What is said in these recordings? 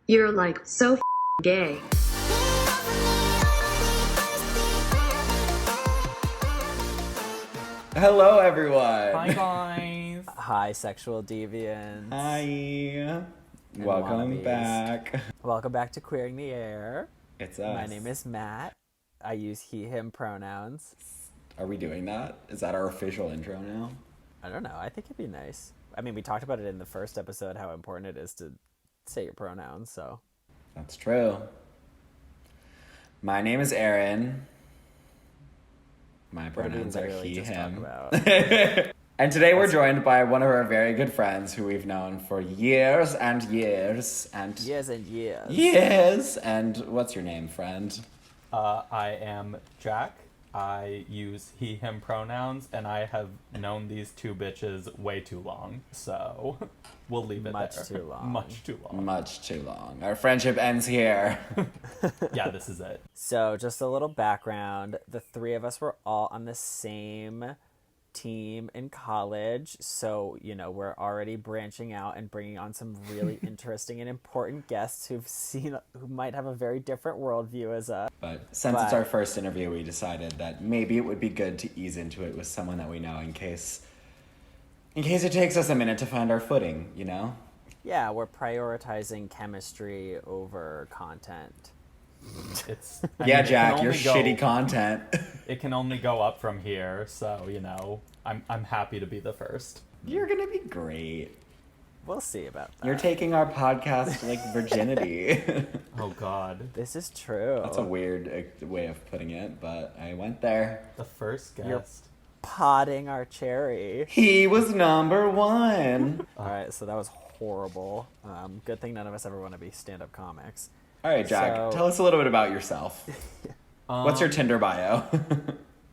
You're like so gay. Hello, everyone. Hi, guys. Hi, sexual deviants. Hi. And Welcome wannabes. back. Welcome back to Queering the Air. It's us. My name is Matt. I use he, him pronouns. Are we doing that? Is that our official intro now? I don't know. I think it'd be nice. I mean, we talked about it in the first episode, how important it is to say your pronouns, so. That's true. My name is Aaron. My pronouns are he, him. And today we're joined by one of our very good friends who we've known for years and years and... Years and years. Years! And what's your name, friend? I am Jack. I use he, him pronouns, and I have known these two bitches way too long, so we'll leave it Much there. too long. Much too long. Much too long. Our friendship ends here. Yeah, this is it. So, just a little background. The three of us were all on the same team in college, so we're already branching out and bringing on some really interesting and important guests who might have a very different worldview as us. But since it's our first interview, we decided that maybe it would be good to ease into it with someone that we know in case it takes us a minute to find our footing, Yeah, we're prioritizing chemistry over content. Jack, your shitty content. It can only go up from here, so I'm happy to be the first. You're gonna be great. We'll see about that. You're taking our podcast virginity. Oh God, This is true. That's a weird way of putting it, but I went there. the first guest. You're potting our cherry. He was number one. All right, so that was horrible. Good thing none of us ever want to be stand-up comics. All right, Jack, So- tell us a little bit about yourself. What's your Tinder bio?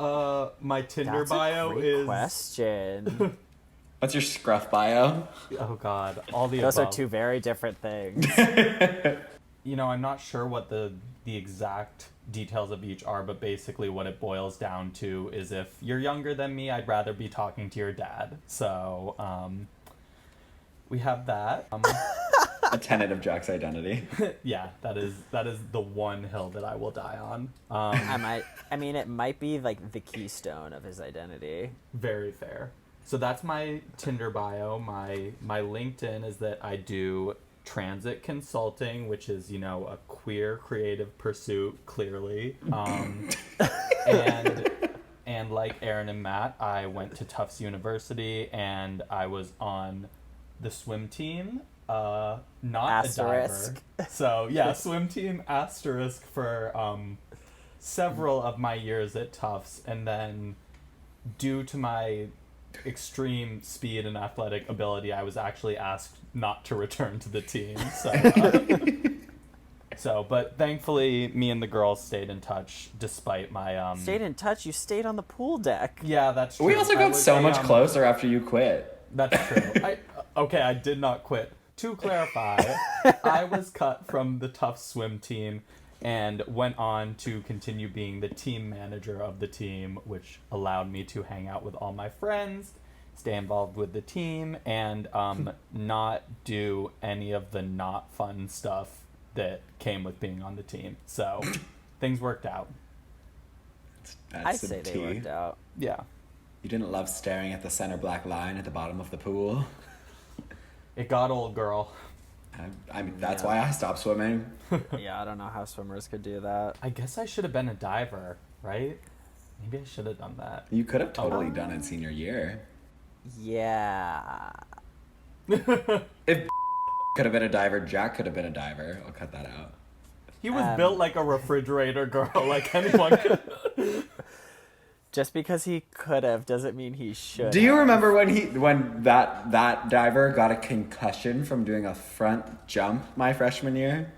My Tinder That's bio a great is. question. What's your scruff bio? Oh God, all the Those above. are two very different things. I'm not sure what the exact details of each are, but basically what it boils down to is if you're younger than me, I'd rather be talking to your dad. So, we have that. A tenet of Jack's identity. Yeah, that is the one hill that I will die on. It might be like the keystone of his identity. Very fair. So that's my Tinder bio. My LinkedIn is that I do transit consulting, which is, a queer creative pursuit, clearly. And like Aaron and Matt, I went to Tufts University and I was on the swim team. Not Asterisk. a diver. So yeah, swim team asterisk for several of my years at Tufts, and then due to my extreme speed and athletic ability, I was actually asked not to return to the team. But thankfully, me and the girls stayed in touch despite my Stayed in touch? You stayed on the pool deck. Yeah, that's true. We also got so much closer after you quit. That's true. I did not quit. To clarify, I was cut from the Tufts swim team and went on to continue being the team manager of the team, which allowed me to hang out with all my friends, stay involved with the team, and not do any of the not fun stuff that came with being on the team. So things worked out. I'd say they worked out. Yeah. You didn't love staring at the center black line at the bottom of the pool? It got old, girl. That's why I stopped swimming. Yeah, I don't know how swimmers could do that. I guess I should have been a diver, right? Maybe I should have done that. You could have totally done it senior year. Yeah. If could have been a diver, Jack could have been a diver. I'll cut that out. He was built like a refrigerator, girl. Like anyone could. Just because he could have doesn't mean he should. Do you remember when that diver got a concussion from doing a front jump my freshman year?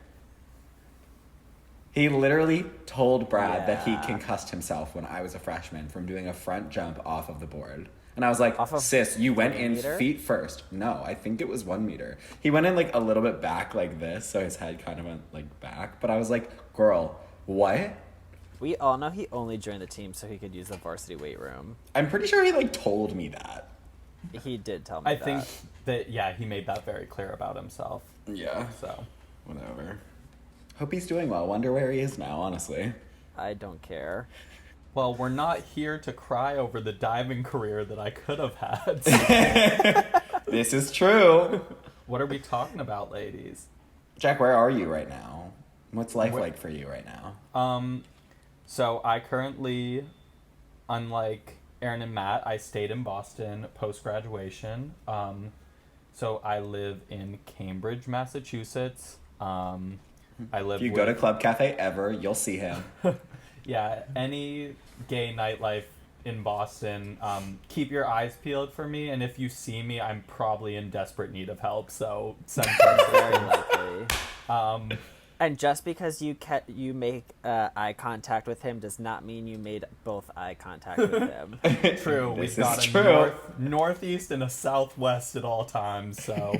He literally told Brad that he concussed himself when I was a freshman from doing a front jump off of the board. And I was like, sis, you went in feet first. No, I think it was 1 meter. He went in a little bit back like this, so his head kind of went back. But I was like, girl, what? We all know he only joined the team so he could use the varsity weight room. I'm pretty sure he told me that. He did tell me I that. think that, he made that very clear about himself. Yeah. So, Whatever. Hope he's doing well. Wonder where he is now, honestly. I don't care. Well, we're not here to cry over the diving career that I could have had. So. This is true. What are we talking about, ladies? Jack, where are you right now? What's life like for you right now? So I currently, unlike Aaron and Matt, I stayed in Boston post-graduation. So I live in Cambridge, Massachusetts. I live If you go to Club Cafe ever, you'll see him. Yeah, any gay nightlife in Boston, keep your eyes peeled for me, and if you see me, I'm probably in desperate need of help, so send Very likely. And just because you make eye contact with him does not mean you made both eye contact with him. True, we've got a northeast and a southwest at all times, so...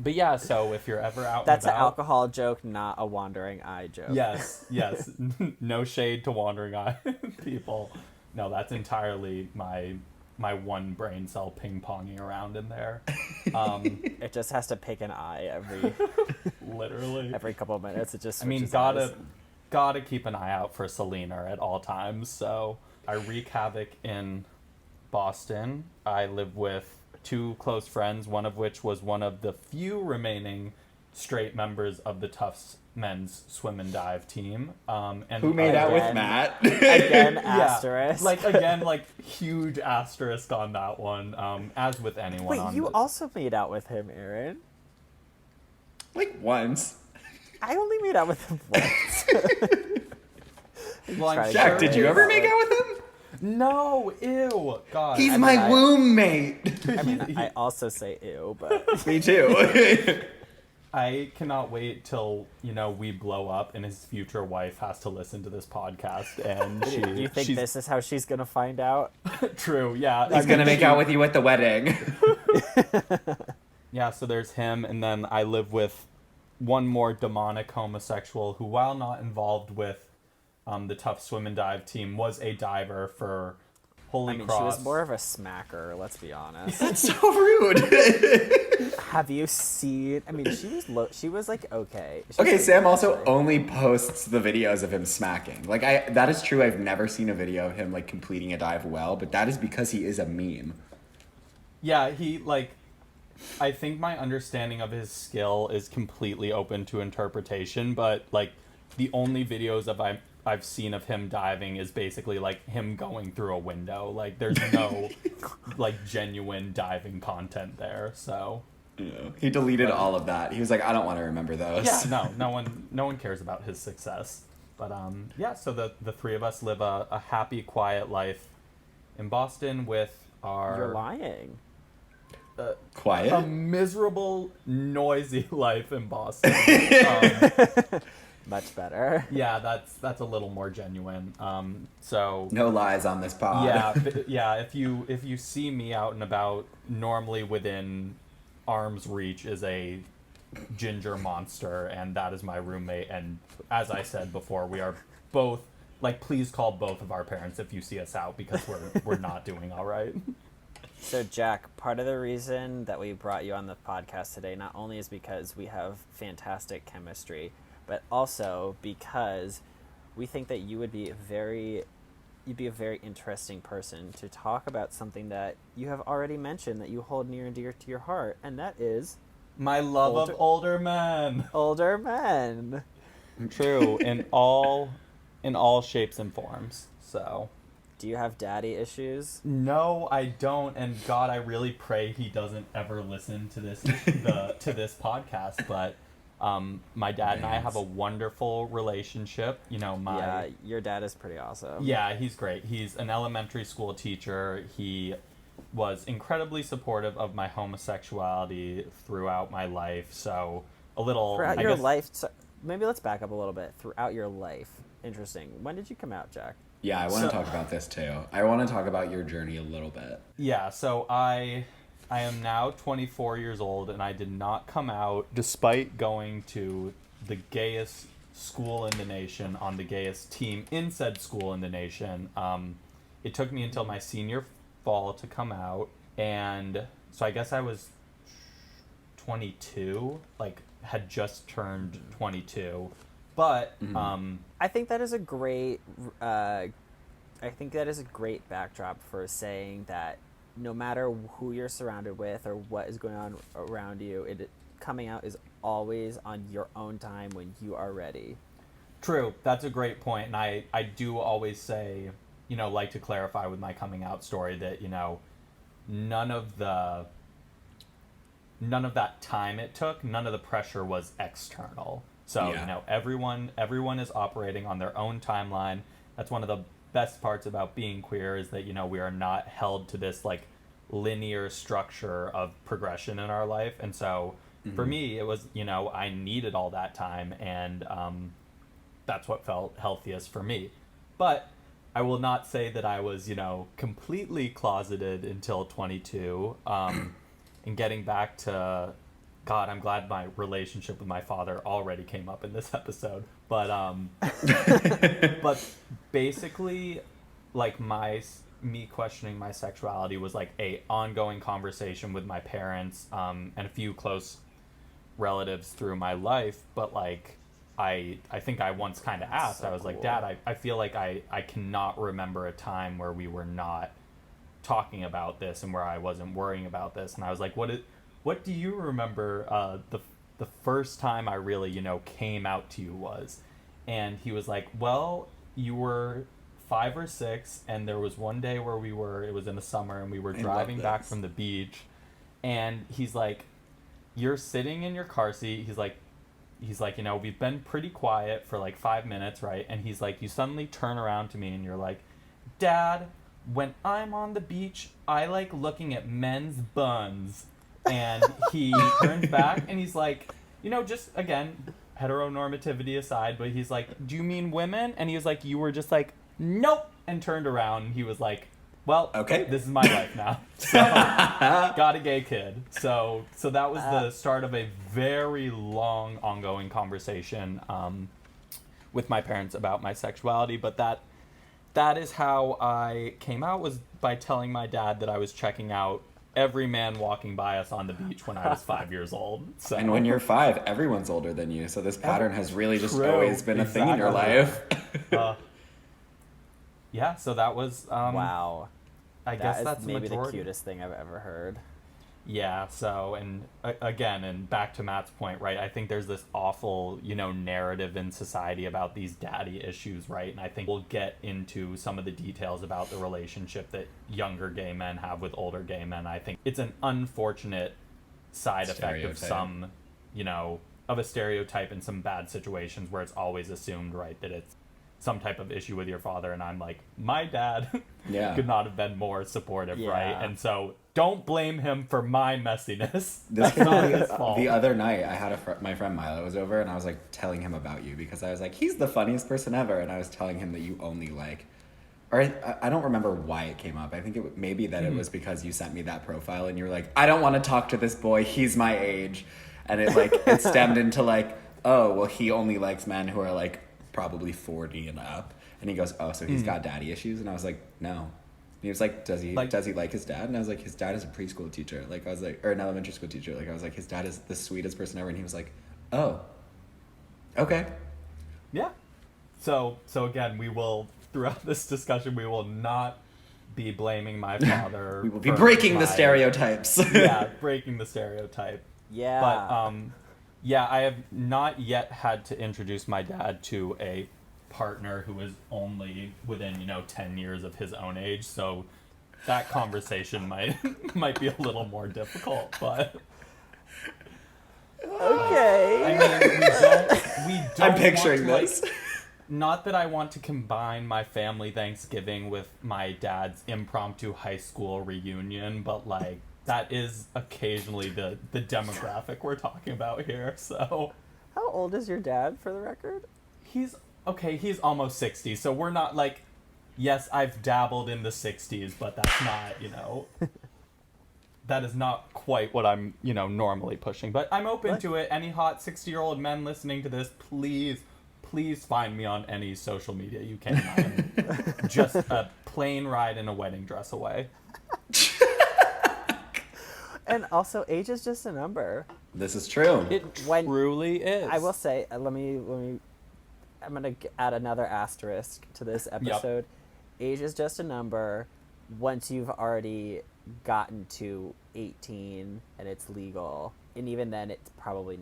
But yeah, so if you're ever out That's and an about, alcohol joke, not a wandering eye joke. Yes. No shade to wandering eye people. No, that's entirely my one brain cell ping-ponging around in there. It just has to pick an eye Literally. every couple of minutes. It just I mean, switches eyes. gotta keep an eye out for Selena at all times. So I wreak havoc in Boston. I live with 2 close friends, one of which was one of the few remaining straight members of the Tufts men's swim and dive team. And Who made out with Matt? Again, asterisk. Like huge asterisk on that one. As with anyone. Wait, you also made out with him, Aaron? Like once. I only made out with him once. Well, I'm Jack, sure did you ever make out with him? No, ew, God. He's my womb mate. I mean, I also say ew, but... Me too. I cannot wait till, we blow up and his future wife has to listen to this podcast and You think this is how she's gonna find out? True, yeah. He's gonna make out with you at the wedding. Yeah, so there's him, and then I live with one more demonic homosexual who, while not involved with the Tough Swim and Dive team, was a diver for Holy Cross. She was more of a smacker, let's be honest. That's so rude. Have you seen... I mean, she was like, okay. Okay, Sam also only posts the videos of him smacking. Like, that is true. I've never seen a video of him, like, completing a dive well, but that is because he is a meme. Yeah, I think my understanding of his skill is completely open to interpretation, but, like, the only videos I've seen of him diving is basically like him going through a window. Like there's no like genuine diving content there. So yeah. He deleted all of that. He was like, I don't want to remember those. Yeah, no one cares about his success. But yeah, so the 3 of us live a happy, quiet life in Boston with our... You're lying. Quiet? A miserable, noisy life in Boston. Much better. Yeah, that's a little more genuine. So no lies on this pod. Yeah. If you see me out and about, normally within arm's reach is a ginger monster, and that is my roommate. And as I said before, we are both like, please call both of our parents if you see us out because we're not doing all right. So Jack, part of the reason that we brought you on the podcast today not only is because we have fantastic chemistry, but also because we think that you'd be a very interesting person to talk about something that you have already mentioned that you hold near and dear to your heart, and that is my love of older men. Older men. True, in all shapes and forms. So, do you have daddy issues? No, I don't, and God, I really pray he doesn't ever listen to this to this podcast, but my dad and I have a wonderful relationship. Yeah, your dad is pretty awesome. Yeah, he's great. He's an elementary school teacher. He was incredibly supportive of my homosexuality throughout my life. So throughout your life. So maybe let's back up a little bit. Throughout your life, interesting. When did you come out, Jack? Yeah, I want to talk about this too. I want to talk about your journey a little bit. Yeah, so I am now 24 years old, and I did not come out despite going to the gayest school in the nation on the gayest team in said school in the nation. It took me until my senior fall to come out, and so I guess I was 22, like had just turned 22. But I think that is a great backdrop for saying that no matter who you're surrounded with or what is going on around you, coming out is always on your own time when you are ready. True, that's a great point, and I do always say, like to clarify with my coming out story that, none of that time it took, none of the pressure was external. So, everyone is operating on their own timeline. That's one of the best parts about being queer is that, we are not held to this, like, linear structure of progression in our life. And so, for me, it was, I needed all that time, and that's what felt healthiest for me. But I will not say that I was, completely closeted until 22. And getting back to... God, I'm glad my relationship with my father already came up in this episode. But but basically, like me questioning my sexuality was like a ongoing conversation with my parents and a few close relatives through my life. But like I think I once kind of asked, I was like, Dad, I feel like I cannot remember a time where we were not talking about this and where I wasn't worrying about this. And I was like, what do you remember the first time I really, came out to you was? And he was like, well, you were 5 or 6, and there was one day where it was in the summer, and we were driving back from the beach, and he's like, you're sitting in your car seat. He's like, we've been pretty quiet for like 5 minutes, right? And he's like, you suddenly turn around to me, and you're like, Dad, when I'm on the beach, I like looking at men's buns. And he turns back and he's like, just again, heteronormativity aside, but he's like, do you mean women? And he was like, you were just like, nope, and turned around, and he was like, well, okay, this is my life now. So, got a gay kid. So that was the start of a very long ongoing conversation with my parents about my sexuality. But that is how I came out, was by telling my dad that I was checking out every man walking by us on the beach when I was 5 years old. So. And when you're 5, everyone's older than you. So this pattern has really just always been a thing in your life. Yeah, so that was... wow. I guess that's maybe the cutest thing I've ever heard. Yeah, so, and again, and back to Matt's point, right, I think there's this awful, narrative in society about these daddy issues, right, and I think we'll get into some of the details about the relationship that younger gay men have with older gay men. I think it's an unfortunate side effect of some, of a stereotype in some bad situations where it's always assumed, right, that it's some type of issue with your father, and I'm like, my dad could not have been more supportive, right? And so don't blame him for my messiness. This came out his fault. The other night, I had my friend Milo was over, and I was like telling him about you because I was like, he's the funniest person ever, and I was telling him that you only like, or I don't remember why it came up. I think it maybe that it was because you sent me that profile, and you were like, I don't want to talk to this boy. He's my age, and it stemmed into like, oh, well, he only likes men who are like probably 40 and up. And he goes, oh, so he's got daddy issues? And I was like, no. And he was like, does he like his dad? And I was like, his dad is a preschool teacher. Like, I was like, or an elementary school teacher. Like, I was like, his dad is the sweetest person ever. And he was like, oh, okay. Yeah. So again, we will, throughout this discussion, we will not be blaming my father. We will be breaking the stereotypes. Yeah, breaking the stereotype. Yeah. But, yeah, I have not yet had to introduce my dad to a partner who is only within, 10 years of his own age. So that conversation might be a little more difficult, but... Okay. I mean, we don't I'm picturing this. Not that I want to combine my family Thanksgiving with my dad's impromptu high school reunion, but that is occasionally the demographic we're talking about here. So, how old is your dad, for the record? He's almost 60. So we're not yes, I've dabbled in the 60s, but that's not, that is not quite what I'm, normally pushing. But I'm open to it. Any hot 60-year-old men listening to this, please find me on any social media you can. I'm just a plane ride in a wedding dress away. And also, age is just a number. This is true. It truly is. I will say, let me. I'm gonna add another asterisk to this episode. Yep. Age is just a number. Once you've already gotten to 18 and it's legal, and even then, it probably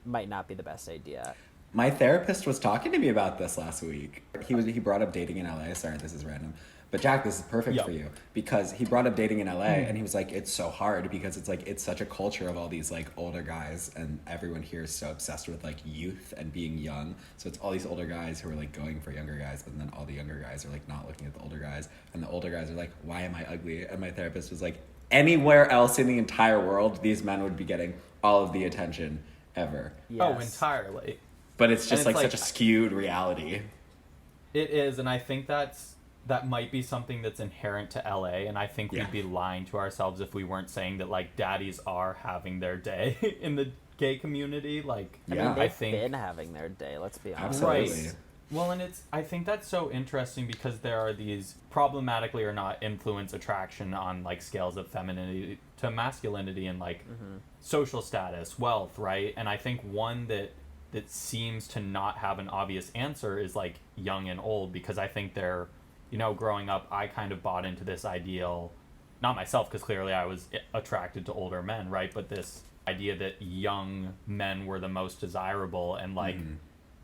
might not be the best idea. My therapist was talking to me about this last week. He brought up dating in LA. Sorry, this is random. But Jack, this is perfect for you, because he brought up dating in LA and he was like, it's so hard because it's like, it's such a culture of all these like older guys, and everyone here is so obsessed with like youth and being young. So it's all these older guys who are like going for younger guys, but then all the younger guys are like not looking at the older guys, and the older guys are like, why am I ugly? And my therapist was like, anywhere else in the entire world, these men would be getting all of the attention ever. Yes. Oh, entirely. But it's just like such a skewed reality. It is, and I think that might be something that's inherent to LA, and I think we'd be lying to ourselves if we weren't saying that like daddies are having their day in the gay community. Like, I mean, they've been having their day, let's be honest. Absolutely. Right. Well, and I think that's so interesting because there are these problematically or not influence attraction on like scales of femininity to masculinity and like social status, wealth, right? And I think one that seems to not have an obvious answer is like young and old, because I think they're, you know, growing up, I kind of bought into this ideal, not myself, because clearly I was attracted to older men, right? But this idea that young men were the most desirable, and like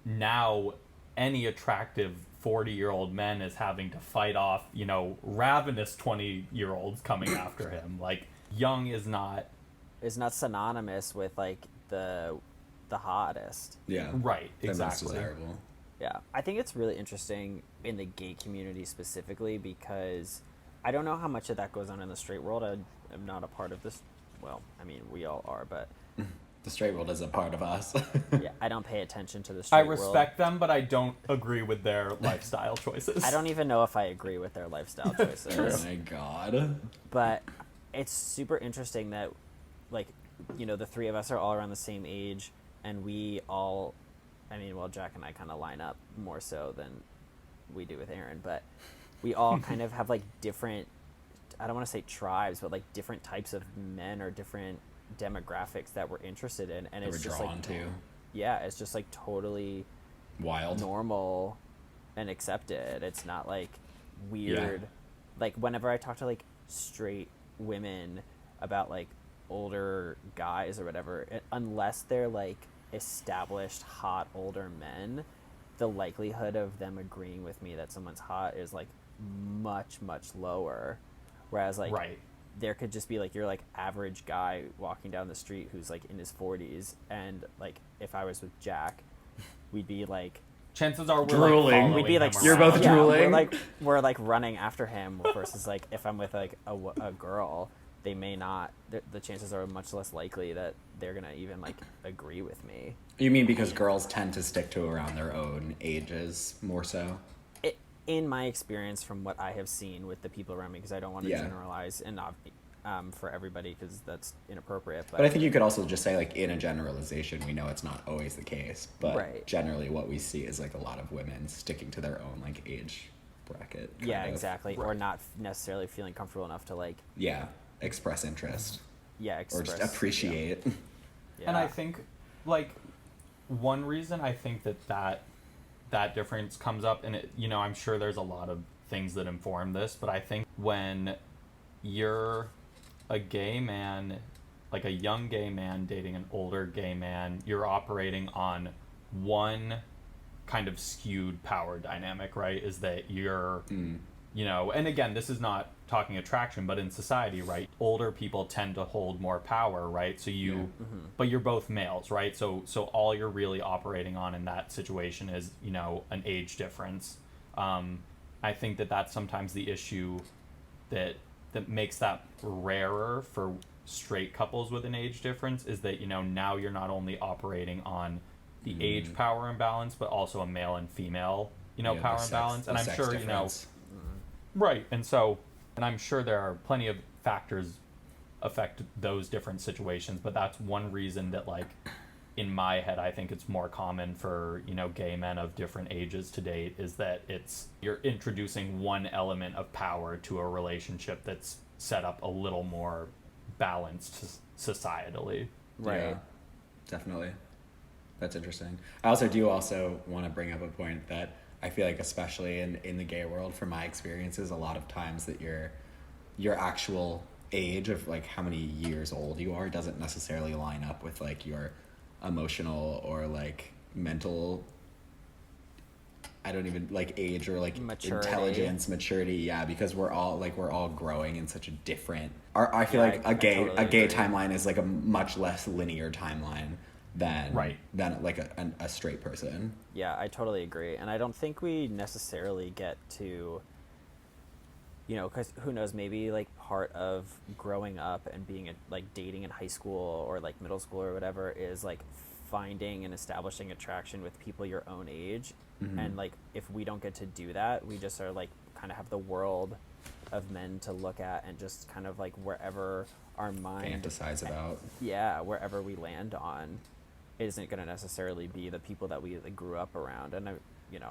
now any attractive 40-year-old man is having to fight off, you know, ravenous 20-year-olds coming after him. Like, young is not synonymous with like the hottest. Yeah. Right. Exactly. The most desirable. Yeah, I think it's really interesting in the gay community specifically, because I don't know how much of that goes on in the straight world. I am not a part of this. Well, I mean, we all are, but the straight world is a part of us. Yeah, I don't pay attention to the straight world. I respect them, but I don't agree with their lifestyle choices. I don't even know if I agree with their lifestyle choices. Oh my God. But it's super interesting that, like, you know, the three of us are all around the same age, and we all, I mean, well, Jack and I kind of line up more so than we do with Aaron, but we all kind of have like different, I don't want to say tribes, but like different types of men or different demographics that we're interested in, and it's just like yeah, it's just like totally wild, normal, and accepted. It's not like weird. Like whenever I talk to like straight women about like older guys or whatever, unless they're like established hot older men, the likelihood of them agreeing with me that someone's hot is like much lower. Whereas like there could just be like your like average guy walking down the street who's like in his 40s, and like if I was with Jack, we'd be like, chances are we're drooling. Like we'd be like, you're both drooling. We're like running after him, versus like if I'm with like a girl, they may not. The chances are much less likely that they're gonna even like agree with me. You mean because girls tend to stick to around their own ages more so? In my experience, from what I have seen with the people around me, because I don't want to generalize and not for everybody, because that's inappropriate. But I think you could also just say, like, in a generalization, we know it's not always the case, but generally what we see is like a lot of women sticking to their own like age bracket. Yeah, exactly. Or not necessarily feeling comfortable enough to like express interest. Yeah, or just appreciate. Yeah. And I think like one reason I think that difference comes up, and it, you know, I'm sure there's a lot of things that inform this, but I think when you're a gay man, like a young gay man dating an older gay man, you're operating on one kind of skewed power dynamic, right? Is that you're, you know, and again, this is not talking attraction, but in society, right, older people tend to hold more power, right? So you, but you're both males, right? So all you're really operating on in that situation is, you know, an age difference. I think that's sometimes the issue that makes that rarer for straight couples with an age difference, is that, you know, now you're not only operating on the age power imbalance, but also a male and female, you know, power imbalance. And I'm sure, you know, right. And I'm sure there are plenty of factors affect those different situations, but that's one reason that, like, in my head, I think it's more common for, you know, gay men of different ages to date, is that you're introducing one element of power to a relationship that's set up a little more balanced societally. Right. definitely. That's interesting. I also want to bring up a point that I feel like, especially in the gay world, from my experiences, a lot of times that your actual age of like how many years old you are doesn't necessarily line up with like your emotional or like mental, I don't even like age or like intelligence, maturity. Yeah, because we're all growing in such a different. I feel like a gay timeline is like a much less linear timeline than like a straight person. Yeah, I totally agree, and I don't think we necessarily get to. Because who knows, maybe like part of growing up and being like dating in high school or like middle school or whatever is like finding and establishing attraction with people your own age. Mm-hmm. And like if we don't get to do that, we just are like kind of have the world of men to look at and just kind of like wherever our mind fantasize about. Yeah, wherever we land on isn't going to necessarily be the people that we like, grew up around. And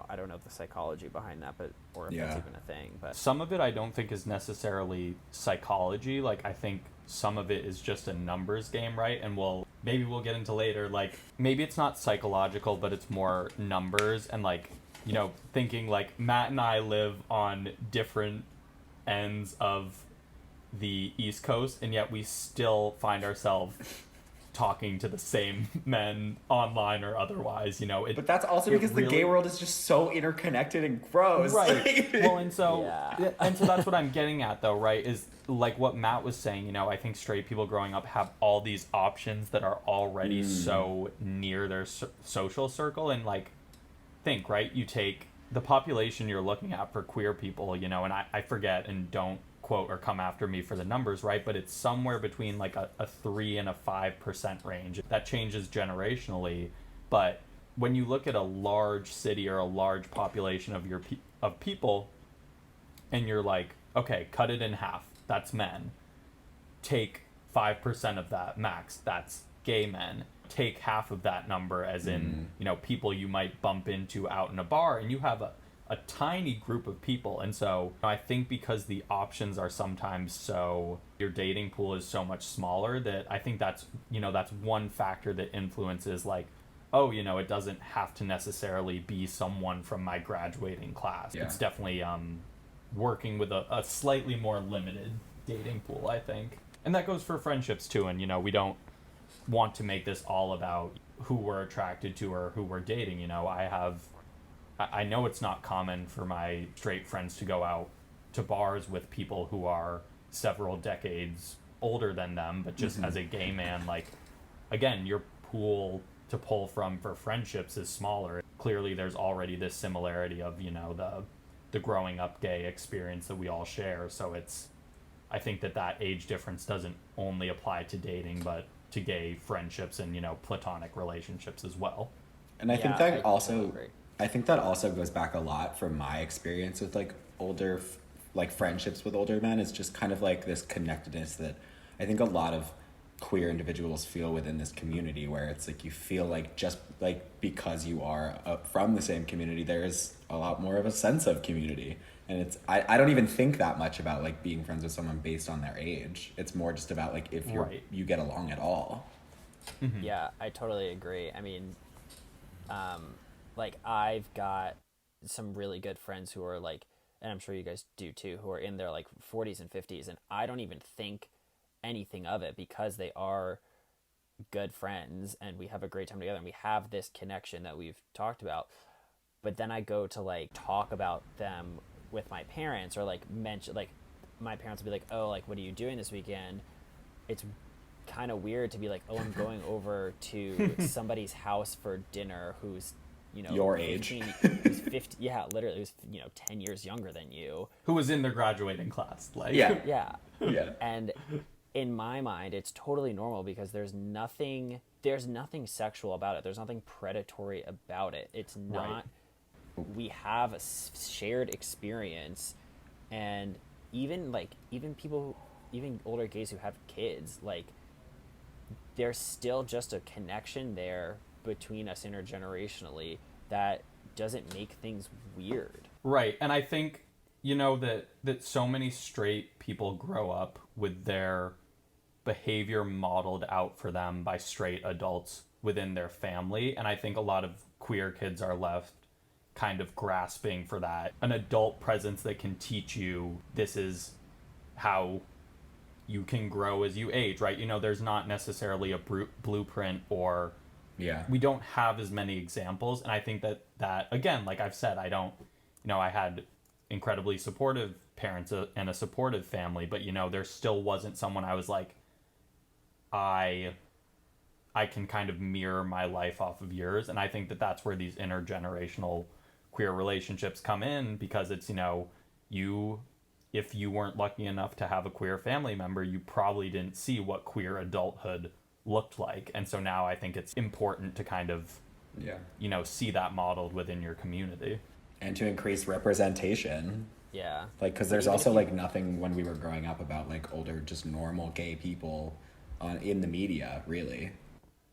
I don't know the psychology behind that, or if that's even a thing. But some of it I don't think is necessarily psychology. Like, I think some of it is just a numbers game, right? And maybe we'll get into later, like, maybe it's not psychological, but it's more numbers. And, like, thinking, like, Matt and I live on different ends of the East Coast, and yet we still find ourselves talking to the same men online or otherwise, but that's also because the gay world is just so interconnected and gross, right? Well, and so that's what I'm getting at, though, right? Is like what Matt was saying. I think straight people growing up have all these options that are already so near their social circle, and like think, right? You take the population you're looking at for queer people, and I forget, and don't quote or come after me for the numbers, right? But it's somewhere between like a 3 and a 5% range. That changes generationally, but when you look at a large city or a large population of people, and you're like, okay, cut it in half. That's men. Take 5% of that max. That's gay men. Take half of that number, as in people you might bump into out in a bar, and you have a tiny group of people. And so I think because the options are sometimes your dating pool is so much smaller, that I think that's one factor that influences like, it doesn't have to necessarily be someone from my graduating class. It's definitely working with a slightly more limited dating pool, I think. And that goes for friendships too. And we don't want to make this all about who we're attracted to or who we're dating. I know it's not common for my straight friends to go out to bars with people who are several decades older than them, but just as a gay man, like, again, your pool to pull from for friendships is smaller. Clearly there's already this similarity of, the growing up gay experience that we all share. So I think that age difference doesn't only apply to dating, but to gay friendships and, platonic relationships as well. And I think that also goes back a lot from my experience with like older, like friendships with older men. It's just kind of like this connectedness that I think a lot of queer individuals feel within this community, where it's like you feel like just like because you are from the same community, there's a lot more of a sense of community. And I don't even think that much about like being friends with someone based on their age. It's more just about like if you get along at all. Mm-hmm. Yeah, I totally agree. I mean, like I've got some really good friends who are like, and I'm sure you guys do too, who are in their like 40s and 50s, and I don't even think anything of it because they are good friends and we have a great time together and we have this connection that we've talked about. But then I go to like talk about them with my parents, or like mention, like my parents will be like, oh, like what are you doing this weekend? It's kind of weird to be like, oh, I'm going over to somebody's house for dinner who's your age, who's 50, literally who's 10 years younger than you, who was in their graduating class, like yeah. And in my mind it's totally normal because there's nothing sexual about it, there's nothing predatory about it. It's not we have a shared experience, and even older gays who have kids, like there's still just a connection there between us intergenerationally that doesn't make things weird. Right. And I think, that so many straight people grow up with their behavior modeled out for them by straight adults within their family. And I think a lot of queer kids are left kind of grasping for that, an adult presence that can teach you this is how you can grow as you age, right? You know, there's not necessarily a blueprint, or we don't have as many examples. And I think that again, like I've said, I don't, you know, I had incredibly supportive parents and a supportive family, but you know, there still wasn't someone I was like, I can kind of mirror my life off of yours. And I think that that's where these intergenerational queer relationships come in, because it's, you know, if you weren't lucky enough to have a queer family member, you probably didn't see what queer adulthood looked like. And so now I think it's important to kind of, you know, see that modeled within your community. And to increase representation. Yeah. Like, because there's also, like, nothing when we were growing up about, like, older, just normal gay people in the media, really.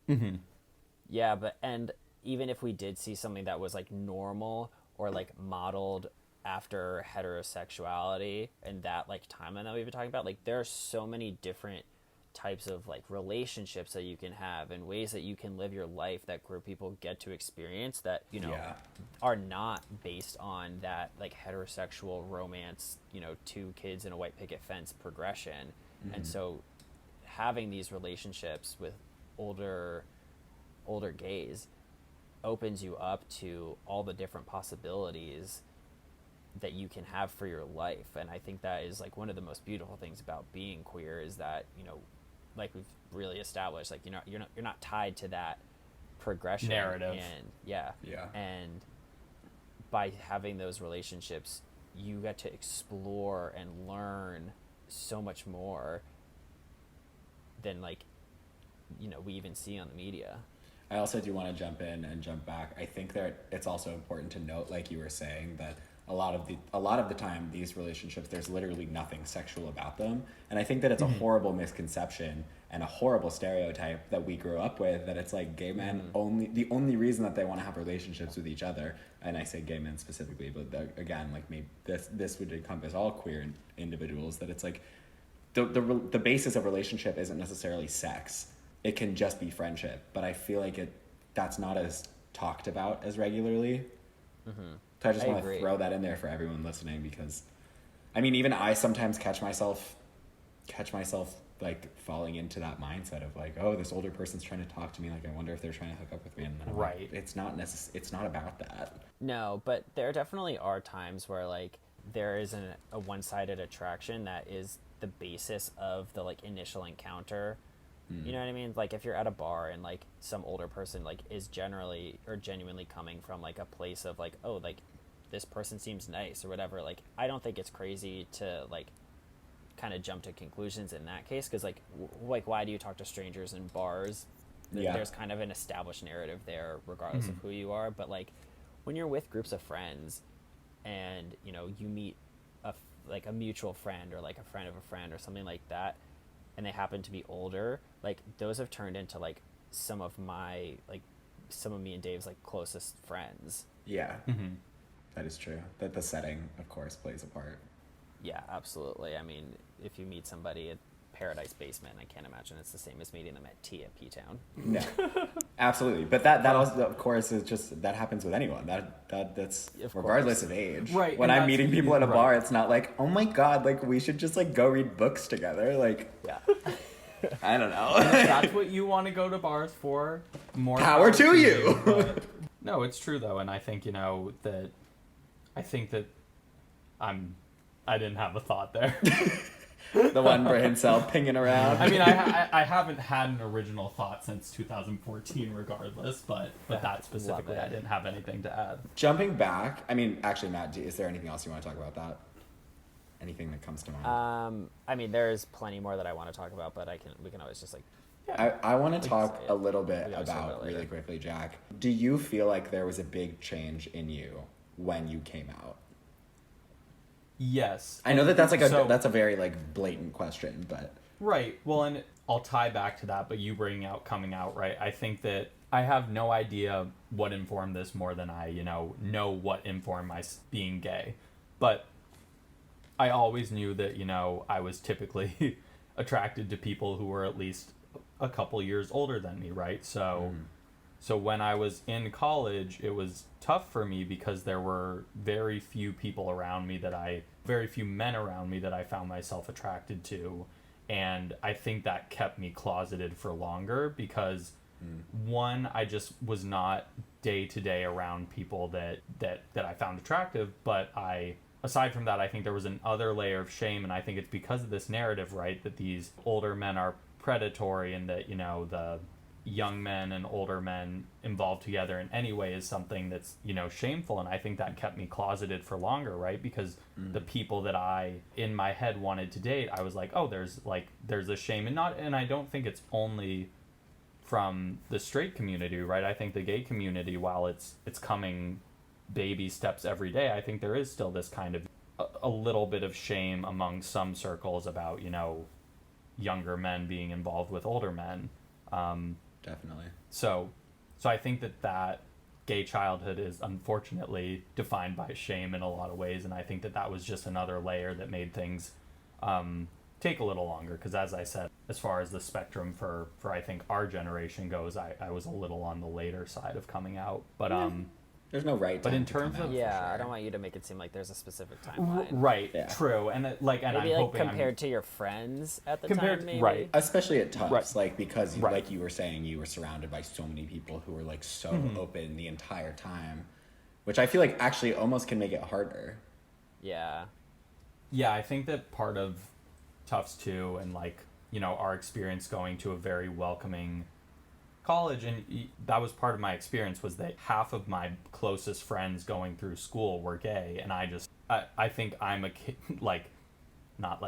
Mm-hmm. Yeah, and even if we did see something that was, like, normal or, like, modeled after heterosexuality and that, like, timeline that we've been talking about, like, there are so many different types of, like, relationships that you can have and ways that you can live your life that queer people get to experience that, you know, are not based on that, like, heterosexual romance, you know, 2 kids in a white picket fence progression. Mm-hmm. And so having these relationships with older gays opens you up to all the different possibilities that you can have for your life. And I think that is, like, one of the most beautiful things about being queer is that, you know, like we've really established, like, you know, you're not tied to that progression narrative. And and by having those relationships, you get to explore and learn so much more than, like, you know, we even see on the media. I also do want to jump in and jump back. I think that it's also important to note, like you were saying, that a lot of the time these relationships, there's literally nothing sexual about them. And I think that it's a horrible misconception and a horrible stereotype that we grew up with, that it's like gay men the only reason that they want to have relationships with each other, and I say gay men specifically, but again, like, maybe this would encompass all queer individuals, that it's like the basis of relationship isn't necessarily sex. It can just be friendship, but I feel like that's not as talked about as regularly. Mm-hmm. So I just want to throw that in there for everyone listening, because, I mean, even I sometimes catch myself like falling into that mindset of, like, oh, this older person's trying to talk to me, like, I wonder if they're trying to hook up with me, and then I'm like, it's not about that. No, but there definitely are times where, like, there is a one-sided attraction that is the basis of the, like, initial encounter. You know what I mean? Like, if you're at a bar and, like, some older person, like, is generally or genuinely coming from, like, a place of, like, oh, like, this person seems nice or whatever, like, I don't think it's crazy to, like, kind of jump to conclusions in that case, because, like, why do you talk to strangers in bars? There's kind of an established narrative there regardless of who you are. But, like, when you're with groups of friends and, you know, you meet a mutual friend or, like, a friend of a friend or something like that, and they happen to be older, like, those have turned into, like, some of me and Dave's, like, closest friends. Yeah. That is true. That the setting, of course, plays a part. Yeah, absolutely. I mean, if you meet somebody at Paradise Basement, I can't imagine it's the same as meeting them at Tea at P-Town. No, absolutely. But that also, of course, is just, that happens with anyone. That's regardless of age. Right. When I'm meeting people at a bar, it's not like, oh my God, like, we should just, like, go read books together. Like, I don't know. If that's what you want to go to bars for, more power to you. But, no, it's true, though. And I think, you know, I didn't have a thought there. The one for himself pinging around. I mean, I haven't had an original thought since 2014 regardless, but that specifically, I didn't have anything to add. Jumping back, I mean, actually, Matt, is there anything else you want to talk about that? Anything that comes to mind? I mean, there's plenty more that I want to talk about, but we can always just, like... I want to talk a little bit about, really quickly, Jack. Do you feel like there was a big change in you when you came out? Yes. I know that's a very, like, blatant question, but... Right. Well, and I'll tie back to that, but you bringing out coming out, right? I think that I have no idea what informed this more than I, you know what informed my being gay. But I always knew that, you know, I was typically attracted to people who were at least a couple years older than me, right? So So when I was in college, it was tough for me because there were very few people around me very few men around me that I found myself attracted to. And I think that kept me closeted for longer because one, I just was not day to day around people that I found attractive, but aside from that, I think there was another layer of shame, and I think it's because of this narrative, right, that these older men are predatory and that, the young men and older men involved together in any way is something that's, shameful. And I think that kept me closeted for longer, right? Because the people that I, in my head, wanted to date, I was like, oh, there's a shame. And I don't think it's only from the straight community, right? I think the gay community, while it's coming baby steps every day, I think there is still this kind of a little bit of shame among some circles about, younger men being involved with older men. Definitely. So I think that gay childhood is unfortunately defined by shame in a lot of ways, and I think that was just another layer that made things take a little longer, because as I said, as far as the spectrum for I think our generation goes, I was a little on the later side of coming out, but there's no right time. But in terms of yeah, sure. I don't want you to make it seem like there's a specific timeline. Right, yeah. True, and and maybe I'm hoping compared to your friends at the time, maybe. Right, especially at Tufts, Right. because Right. like you were saying, you were surrounded by so many people who were like so open the entire time, which I feel like actually almost can make it harder. Yeah. Yeah, I think that part of Tufts too, and our experience going to a very welcoming college, and that was part of my experience, was that half of my closest friends going through school were gay, and I think I'm not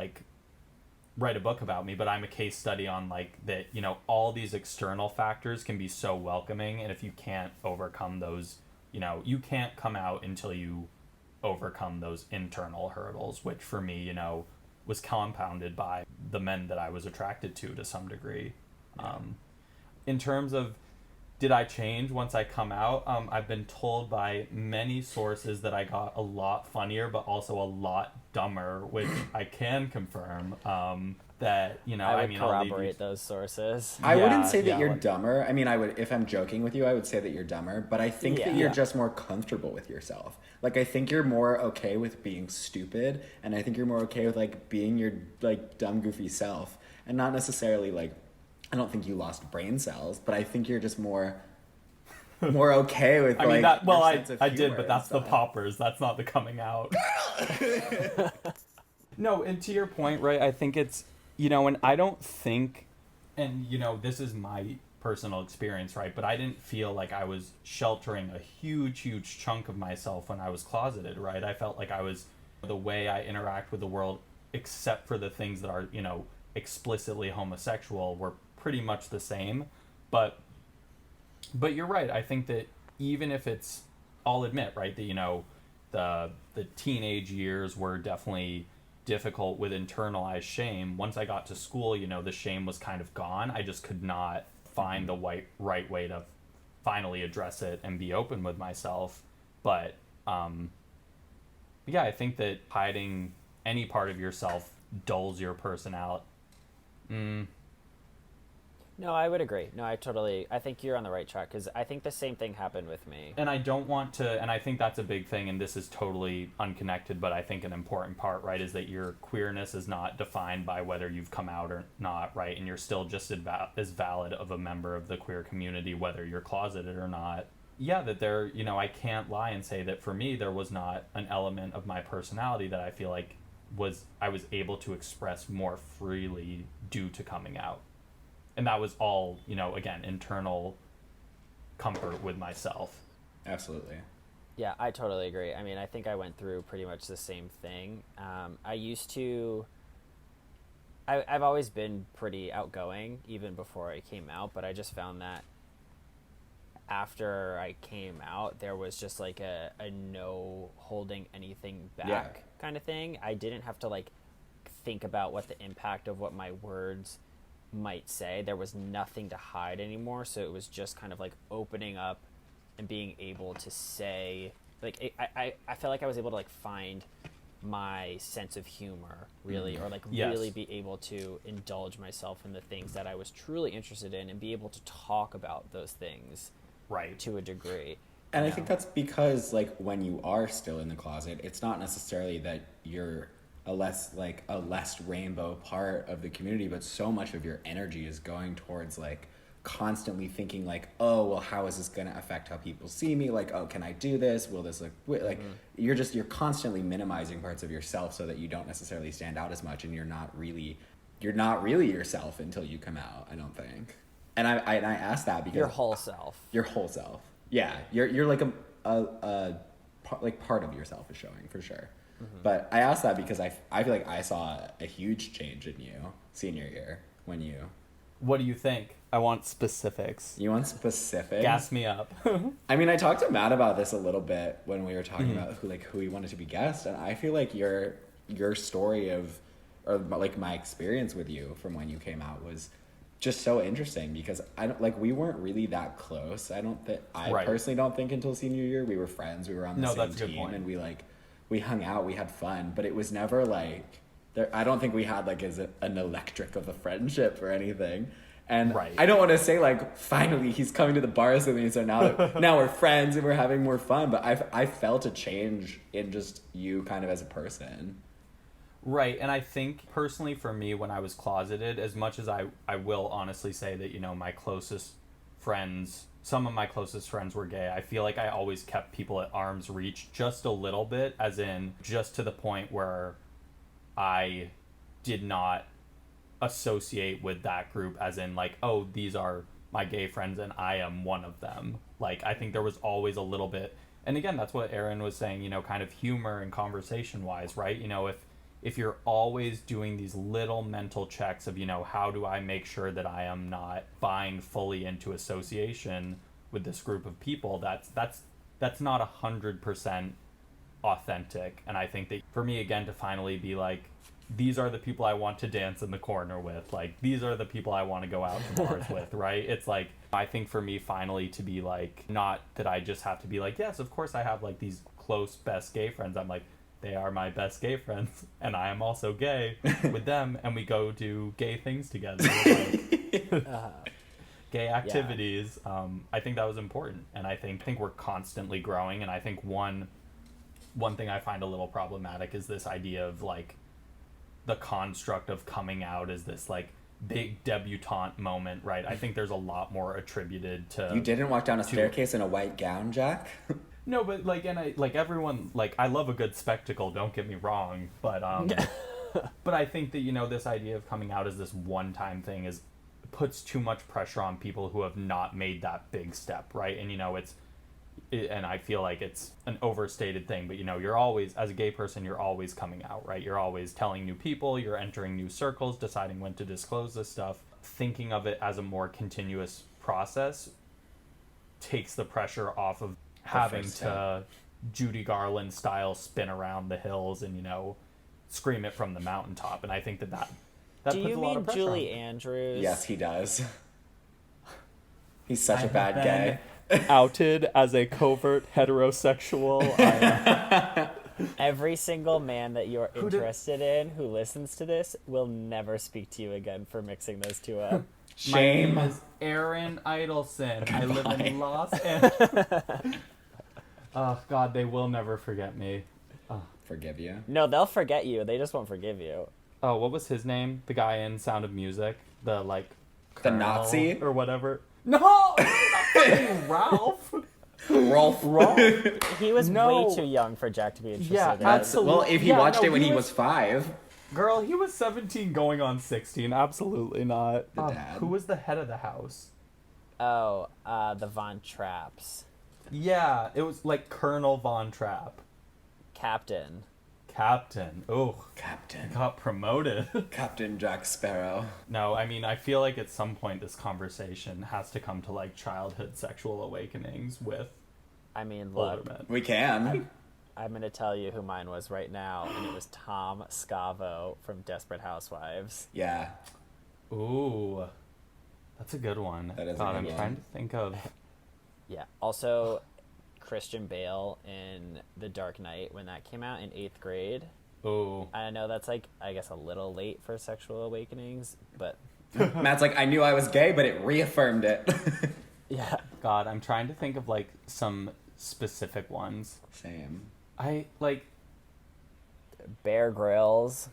write a book about me, but I'm a case study on that, all these external factors can be so welcoming, and if you can't overcome those, you can't come out until you overcome those internal hurdles, which for me, was compounded by the men that I was attracted to some degree. Yeah. In terms of, did I change once I come out? I've been told by many sources that I got a lot funnier, but also a lot dumber, which I can confirm. That I would corroborate those sources. I wouldn't say that you're like, dumber. I mean, I would, if I'm joking with you, I would say that you're dumber. But I think that you're just more comfortable with yourself. I think you're more okay with being stupid, and I think you're more okay with being your dumb, goofy self, and not necessarily I don't think you lost brain cells, but I think you're just more okay with I did, but that's the poppers. That's not the coming out. No, and to your point, right, I think it's, and I don't think, and, this is my personal experience, right, but I didn't feel like I was sheltering a huge, huge chunk of myself when I was closeted, right? I felt like I was, the way I interact with the world, except for the things that are, explicitly homosexual, were pretty much the same. But you're right. I think that even if it's, I'll admit, right, that, the teenage years were definitely difficult with internalized shame. Once I got to school, the shame was kind of gone. I just could not find the right way to finally address it and be open with myself. But yeah, I think that hiding any part of yourself dulls your personality. No, I would agree. No, I think you're on the right track, because I think the same thing happened with me. And I don't want to, and I think that's a big thing, and this is totally unconnected, but I think an important part, right, is that your queerness is not defined by whether you've come out or not, right, and you're still just as valid of a member of the queer community, whether you're closeted or not. Yeah, that there, I can't lie and say that for me, there was not an element of my personality that I feel like I was able to express more freely due to coming out. And that was all, again, internal comfort with myself. Absolutely. Yeah, I totally agree. I mean, I think I went through pretty much the same thing. I've always been pretty outgoing, even before I came out, but I just found that after I came out, there was just a no holding anything back kind of thing. I didn't have to think about what the impact of what my words might say. There was nothing to hide anymore, so it was just kind of opening up and being able to say, I felt like I was able to find my sense of humor, really, or really be able to indulge myself in the things that I was truly interested in and be able to talk about those things right? To a degree. And I think that's because, like, when you are still in the closet, it's not necessarily that you're a less rainbow part of the community, but so much of your energy is going towards, like, constantly thinking, like, oh, well, how is this going to affect how people see me? Like, oh, can I do this? Will this look... Like, you're constantly minimizing parts of yourself so that you don't necessarily stand out as much, and you're not really yourself until you come out, I don't think. And I asked that because... Your whole self. Your whole self. Yeah, you're like like part of yourself is showing for sure. But I asked that because I feel like I saw a huge change in you senior year when you. What do you think? I want specifics. You want specifics? Gas me up. I mean, I talked to Matt about this a little bit when we were talking about who he wanted to be guest, and I feel like your story or like my experience with you from when you came out was just so interesting because we weren't really that close. I personally don't think until senior year we were friends. We were on the same team and we hung out, we had fun, but it was never like I don't think we had like an electric of a friendship or anything. And I don't want to say like finally he's coming to the bars with me, so now we're friends and we're having more fun. But I felt a change in just you kind of as a person. Right, and I think personally for me when I was closeted, as much as I will honestly say that, you know, my closest friends, some of my closest friends were gay, I feel like I always kept people at arm's reach just a little bit, as in just to the point where I did not associate with that group as in like, oh, these are my gay friends and I am one of them. Like, I think there was always a little bit, and again, that's what Aaron was saying, you know, kind of humor and conversation wise, right? You know, if you're always doing these little mental checks of, you know, how do I make sure that I am not buying fully into association with this group of people, that's not 100% authentic. And I think that for me, again, to finally be like, these are the people I want to dance in the corner with, like, these are the people I want to go out to bars with, right? It's like, I think for me finally to be like, not that I just have to be like, yes, of course I have like these close best gay friends. I'm like, they are my best gay friends, and I am also gay with them, and we go do gay things together, like gay activities. Yeah. I think that was important, and I think we're constantly growing, and I think one thing I find a little problematic is this idea of like the construct of coming out as this like big debutante moment, right? I think there's a lot more attributed to... You didn't walk down a staircase in a white gown, Jack? No, but like, and I like everyone, like, I love a good spectacle, don't get me wrong, but but I think that, you know, this idea of coming out as this one-time thing puts too much pressure on people who have not made that big step, right? And, you know, and I feel like it's an overstated thing, but, you know, you're always, as a gay person, you're always coming out, right? You're always telling new people, you're entering new circles, deciding when to disclose this stuff. Thinking of it as a more continuous process takes the pressure off of having to Judy Garland style spin around the hills and, you know, scream it from the mountaintop. And I think that puts a lot of pressure Julie on. Andrews? Yes, he does. He's such a bad guy. Outed as a covert heterosexual. Every single man that you're interested in who listens to this will never speak to you again for mixing those two up. Shame. My name is Aaron Idelson. Goodbye. I live in Los Angeles. Oh, God, they will never forget me. Oh. Forgive you? No, they'll forget you. They just won't forgive you. Oh, what was his name? The guy in Sound of Music? The, like... The Nazi? Or whatever. No! Ralph! Rolf. He was way too young for Jack to be interested in. Absolutely. Well, if he watched it when he was 5... Girl, he was 17 going on 16. Absolutely not. The dad. Who was the head of the house? Oh, the Von Trapps. Yeah, it was like Colonel Von Trapp. Captain. Oh, Captain. Got promoted. Captain Jack Sparrow. No, I mean, I feel like at some point this conversation has to come to like childhood sexual awakenings with older men. We can. I'm going to tell you who mine was right now, and it was Tom Scavo from Desperate Housewives. Yeah. Ooh. That's a good one. That is God, a good I'm one. trying to think of... Yeah. Also, Christian Bale in The Dark Knight when that came out in 8th grade. Ooh. I know that's like, I guess, a little late for sexual awakenings, but... Matt's like, I knew I was gay, but it reaffirmed it. Yeah. God, I'm trying to think of like some specific ones. Same. I like Bear Grylls.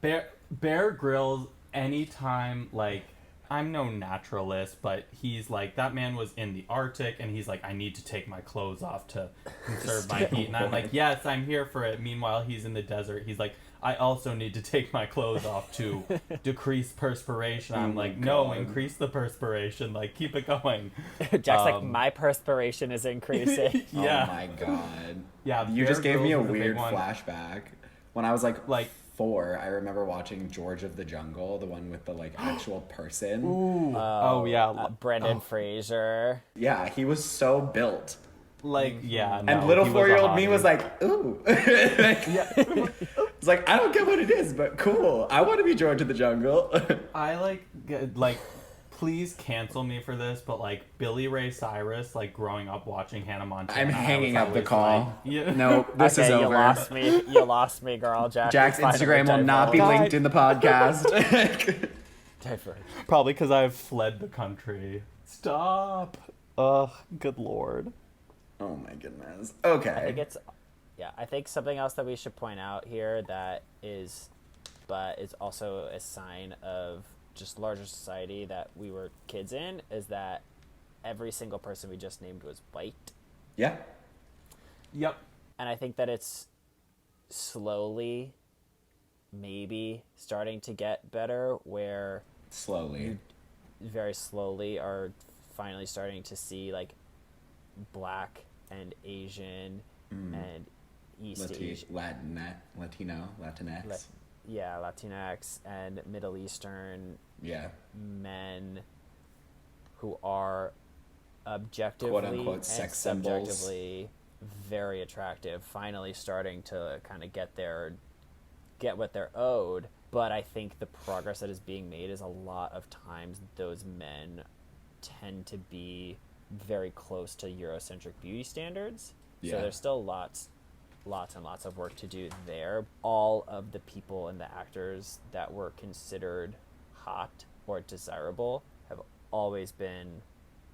Bear Grylls. Anytime, like, I'm no naturalist, but he's like, that man was in the Arctic, and he's like, I need to take my clothes off to conserve my heat. And I'm like, yes, I'm here for it. Meanwhile, he's in the desert. He's like, I also need to take my clothes off to decrease perspiration. I'm like, no, increase the perspiration. Like, keep it going. Jack's like, my perspiration is increasing. Yeah. Oh my God. Yeah, You just Bear gave me a Grylls was weird big one. flashback. When I was like 4, I remember watching George of the Jungle, the one with the like actual person. Ooh. Oh, yeah. Brendan Fraser. Yeah, he was so built. Like, yeah. No, And little he was a 4-year-old me hottie. was like, ooh. It's like, I don't get what it is, but cool. I want to be George of the Jungle. I like, please cancel me for this, but like Billy Ray Cyrus, like growing up watching Hannah Montana. I'm hanging I up was the always call. like, yeah. No, this is over. You lost me. You lost me, girl. Jack's It's fine. Instagram will not be God. linked in the podcast. Diverge. Probably because I've fled the country. Stop. Ugh, good lord. Oh my goodness. Okay. I think it's, yeah. I think something else that we should point out here that is, but is also a sign of just larger society that we were kids in, is that every single person we just named was white. Yeah. Yep. And I think that it's slowly maybe starting to get better, where Slowly. very slowly are finally starting to see like Black and Asian and East Asian, Latinx. Latinx and Middle Eastern Yeah. men who are objectively Quote unquote and sex symbols. subjectively very attractive, finally starting to kind of get what they're owed. But I think the progress that is being made is a lot of times those men tend to be very close to Eurocentric beauty standards. Yeah. So there's still lots and lots of work to do there. All of the people and the actors that were considered hot or desirable have always been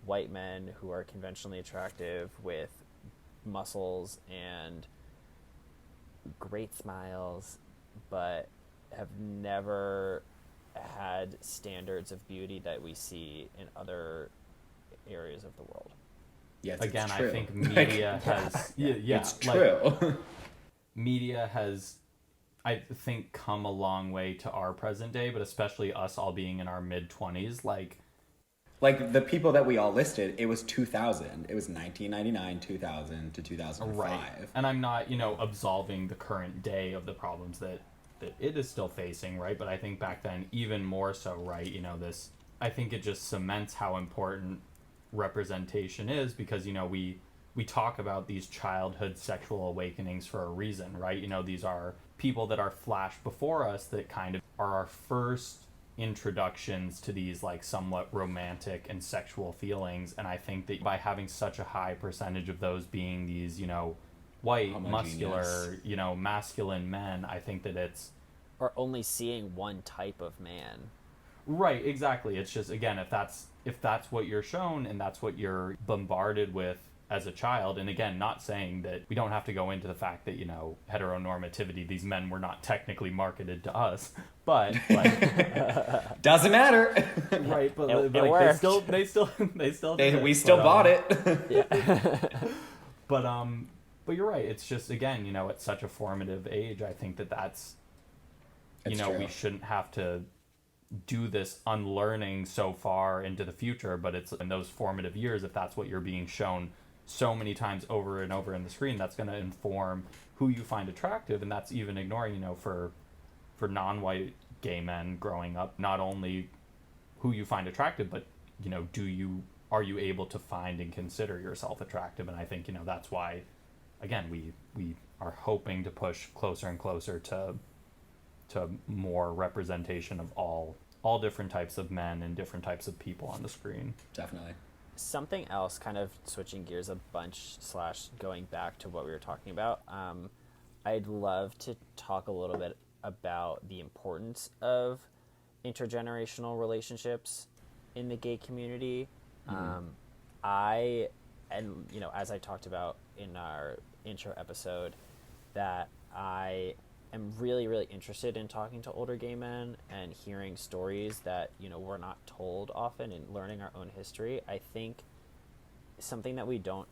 white men who are conventionally attractive with muscles and great smiles, but have never had standards of beauty that we see in other areas of the world. Yes, Again, it's true. I think media has... Yeah, it's true. Media has, I think, come a long way to our present day, but especially us all being in our mid-20s, like the people that we all listed, it was 2000. It was 1999, 2000 to 2005. right. And I'm not, absolving the current day of the problems that it is still facing, right? But I think back then, even more so, right? I think it just cements how important representation is, because, we talk about these childhood sexual awakenings for a reason, right? These are people that are flashed before us that kind of are our first introductions to these like somewhat romantic and sexual feelings. And I think that by having such a high percentage of those being these, white, Homogeneous. muscular, masculine men, I think that it's... Or only seeing one type of man. Right, exactly. It's just, again, if that's what you're shown and that's what you're bombarded with as a child, and again, not saying that we don't have to go into the fact that, heteronormativity, these men were not technically marketed to us, but like Doesn't matter. right, but It like worked. they still did We it, still but, bought it. but you're right. It's just, again, at such a formative age, I think that's It's true. we shouldn't have to do this unlearning so far into the future, but it's in those formative years, if that's what you're being shown so many times over and over in the screen, that's going to inform who you find attractive. And that's even ignoring, for non-white gay men growing up, not only who you find attractive, but, are you able to find and consider yourself attractive? And I think, that's why, again, we are hoping to push closer and closer to more representation of all different types of men and different types of people on the screen. Definitely. Something else, kind of switching gears a bunch / going back to what we were talking about, I'd love to talk a little bit about the importance of intergenerational relationships in the gay community. as I talked about in our intro episode, that I am really, really interested in talking to older gay men and hearing stories that, we're not told often, and learning our own history. I think something that we don't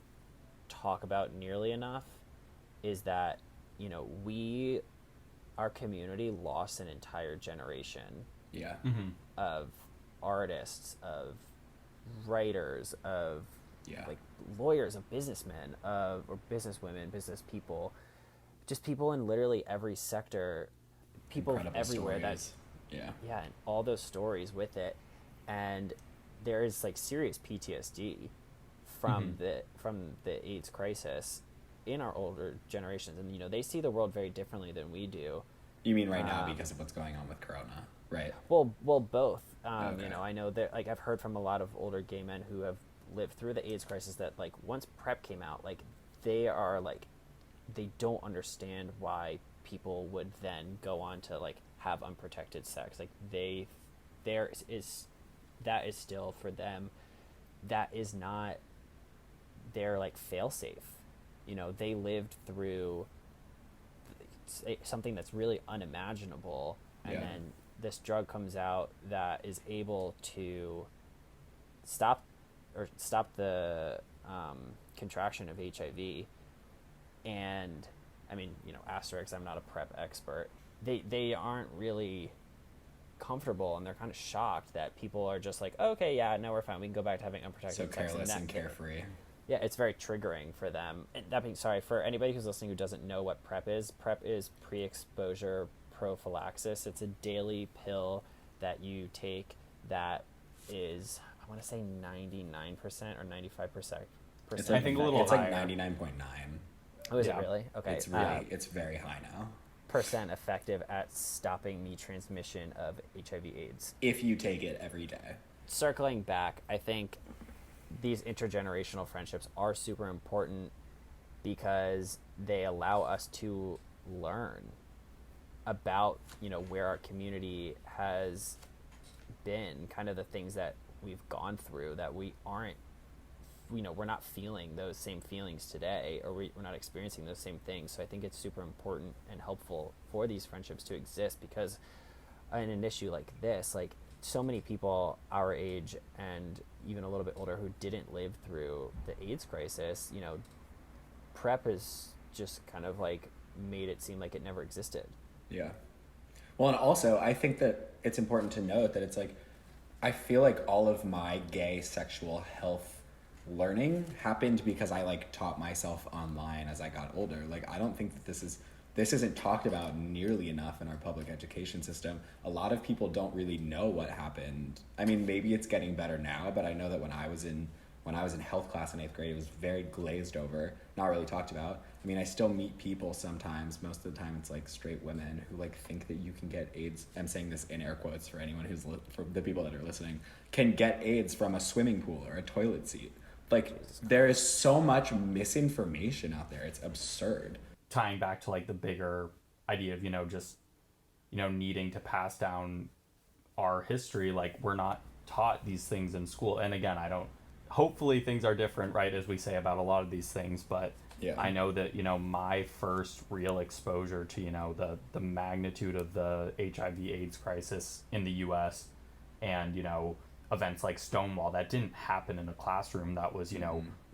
talk about nearly enough is that, our community lost an entire generation of artists, of writers, of like lawyers, of businessmen, or businesswomen, business people, just people in literally every sector, people Incredible everywhere stories. and all those stories with it. And there is like serious PTSD from the AIDS crisis in our older generations, and they see the world very differently than we do. You mean right now because of what's going on with Corona, right? Well, both. Okay. I know that, like, I've heard from a lot of older gay men who have lived through the AIDS crisis that, like, once PrEP came out, like, they don't understand why people would then go on to, like, have unprotected sex. Like, that is still for them, that is not their, like, fail-safe. They lived through something that's really unimaginable, and then this drug comes out that is able to stop the contraction of HIV. And I mean, asterisk, I'm not a PrEP expert. They aren't really comfortable, and they're kind of shocked that people are just like, oh, okay, yeah, no, we're fine, we can go back to having unprotected sex. So careless and carefree. Yeah, it's very triggering for them. And that being, sorry, for anybody who's listening who doesn't know what PrEP is pre-exposure prophylaxis. It's a daily pill that you take that is, I want to say 99% or 95%. I think a little It's higher. like 99.9. Oh, is it really? Okay. It's very high now. Percent effective at stopping the transmission of HIV/AIDS. If you take it every day. Circling back, I think these intergenerational friendships are super important because they allow us to learn about, where our community has been, kind of the things that we've gone through that we aren't, we're not feeling those same feelings today, or we're not experiencing those same things. So I think it's super important and helpful for these friendships to exist, because in an issue like this, like, so many people our age and even a little bit older who didn't live through the AIDS crisis, PrEP has just kind of like made it seem like it never existed. Yeah. Well, and also I think that it's important to note that it's like, I feel like all of my gay sexual health learning happened because I like taught myself online as I got older. Like, I don't think that this isn't talked about nearly enough in our public education system. A lot of people don't really know what happened. I mean, maybe it's getting better now, but I know that when I was in health class in 8th grade, it was very glazed over, not really talked about. I mean, I still meet people sometimes, most of the time it's like straight women who like think that you can get AIDS. I'm saying this in air quotes for anyone for the people that are listening, can get AIDS from a swimming pool or a toilet seat. Like, there is so much misinformation out there. It's absurd. Tying back to like the bigger idea of just needing to pass down our history, like, we're not taught these things in school. And again, hopefully things are different, right, as we say about a lot of these things, but I know that my first real exposure to the magnitude of the HIV/AIDS crisis in the US, and events like Stonewall, that didn't happen in a classroom. That was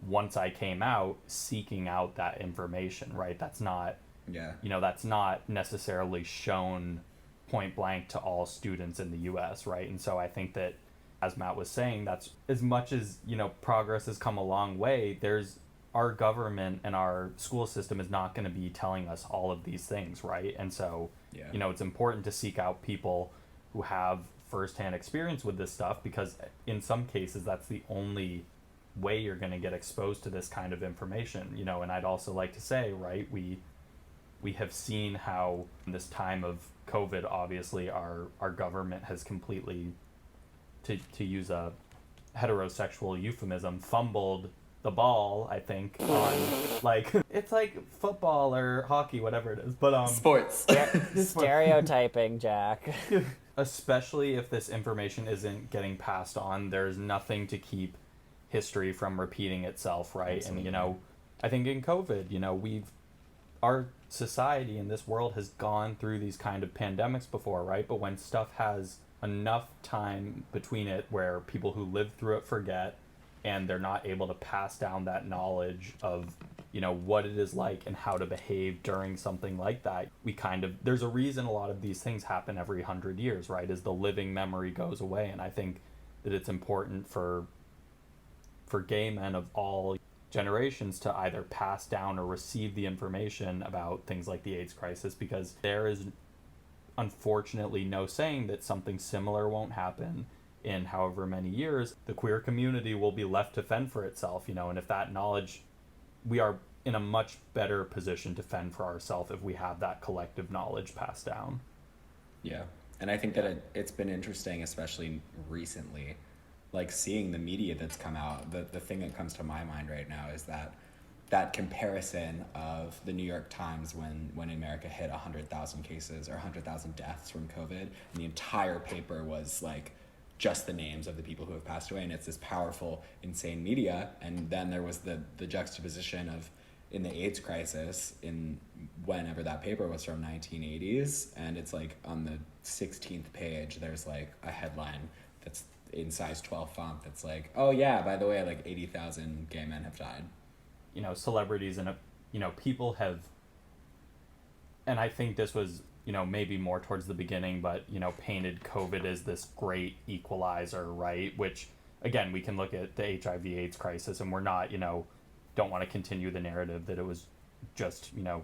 once I came out, seeking out that information, right? That's not that's not necessarily shown point blank to all students in the US, right? And so I think that, as Matt was saying, that's, as much as progress has come a long way, there's, our government and our school system is not going to be telling us all of these things, right? And so it's important to seek out people who have firsthand experience with this stuff, because in some cases that's the only way you're going to get exposed to this kind of information. And I'd also like to say, right, we have seen how in this time of COVID, obviously our government has completely, to use a heterosexual euphemism, fumbled the ball, I think, on like, it's like football or hockey, whatever it is, but sports. Stereotyping, Jack. Especially if this information isn't getting passed on, there's nothing to keep history from repeating itself, right? Absolutely. And, you know, I think in COVID, you know, our society in this world has gone through these kind of pandemics before, right? But when stuff has enough time between it where people who lived through it forget, and they're not able to pass down that knowledge of, you know, what it is like and how to behave during something like that, there's a reason a lot of these things happen every 100 years, right? As the living memory goes away. And I think that it's important for gay men of all generations to either pass down or receive the information about things like the AIDS crisis, because there is unfortunately no saying that something similar won't happen in however many years. The queer community will be left to fend for itself, you know, and if that knowledge, we are in a much better position to fend for ourselves if we have that collective knowledge passed down. Yeah. And I think that it's been interesting, especially recently, like seeing the media that's come out. The thing that comes to my mind right now is that comparison of the New York Times when America hit 100,000 cases or 100,000 deaths from COVID, and the entire paper was like just the names of the people who have passed away, and it's this powerful, insane media. And then there was the juxtaposition of in the AIDS crisis in whenever that paper was from 1980s, and it's like on the 16th page there's like a headline that's in size 12 font that's like, oh yeah, by the way, like 80,000 gay men have died. You know, celebrities and, you know, people have, and I think this was, you know, maybe more towards the beginning, but, you know, painted COVID as this great equalizer, right? Which, again, we can look at the HIV/AIDS crisis, and we're not, you know, don't want to continue the narrative that it was just, you know,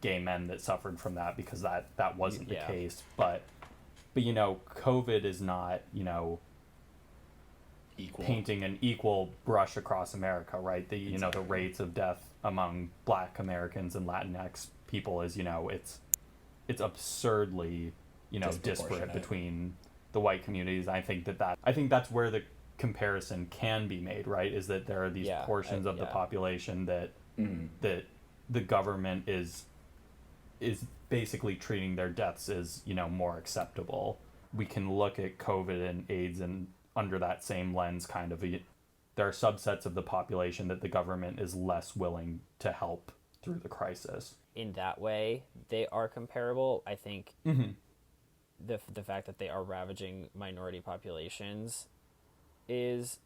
gay men that suffered from that, because that wasn't the case. But you know, COVID is not, you know, Equal. painting an equal brush across America, right? The you Exactly. know, the rates of death among Black Americans and Latinx people is, you know, it's absurdly, you know, disparate between the white communities. I think that's where the comparison can be made, right? Is that there are these portions of the population that that the government is basically treating their deaths as, you know, more acceptable. We can look at COVID and AIDS and under that same lens, kind of there are subsets of the population that the government is less willing to help through the crisis. In that way, they are comparable. I think the fact that they are ravaging minority populations is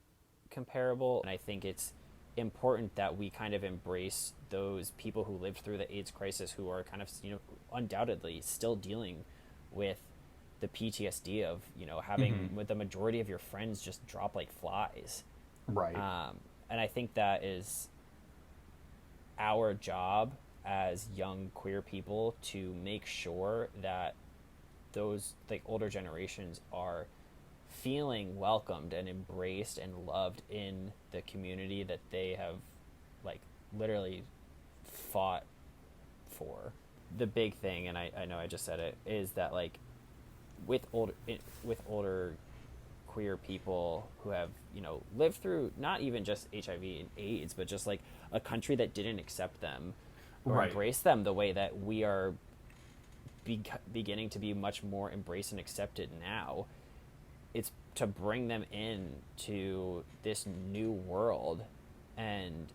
comparable, and I think it's important that we kind of embrace those people who lived through the AIDS crisis, who are kind of, you know, undoubtedly still dealing with the PTSD of, you know, having with the majority of your friends just drop like flies. Right. And I think that is our job as young queer people to make sure that those like older generations are feeling welcomed and embraced and loved in the community that they have like literally fought for. The big thing, and I know I just said it, is that like with older queer people who have, you know, lived through not even just HIV and AIDS, but just like a country that didn't accept them or embrace them the way that we are beginning to be much more embraced and accepted now. It's to bring them in to this new world and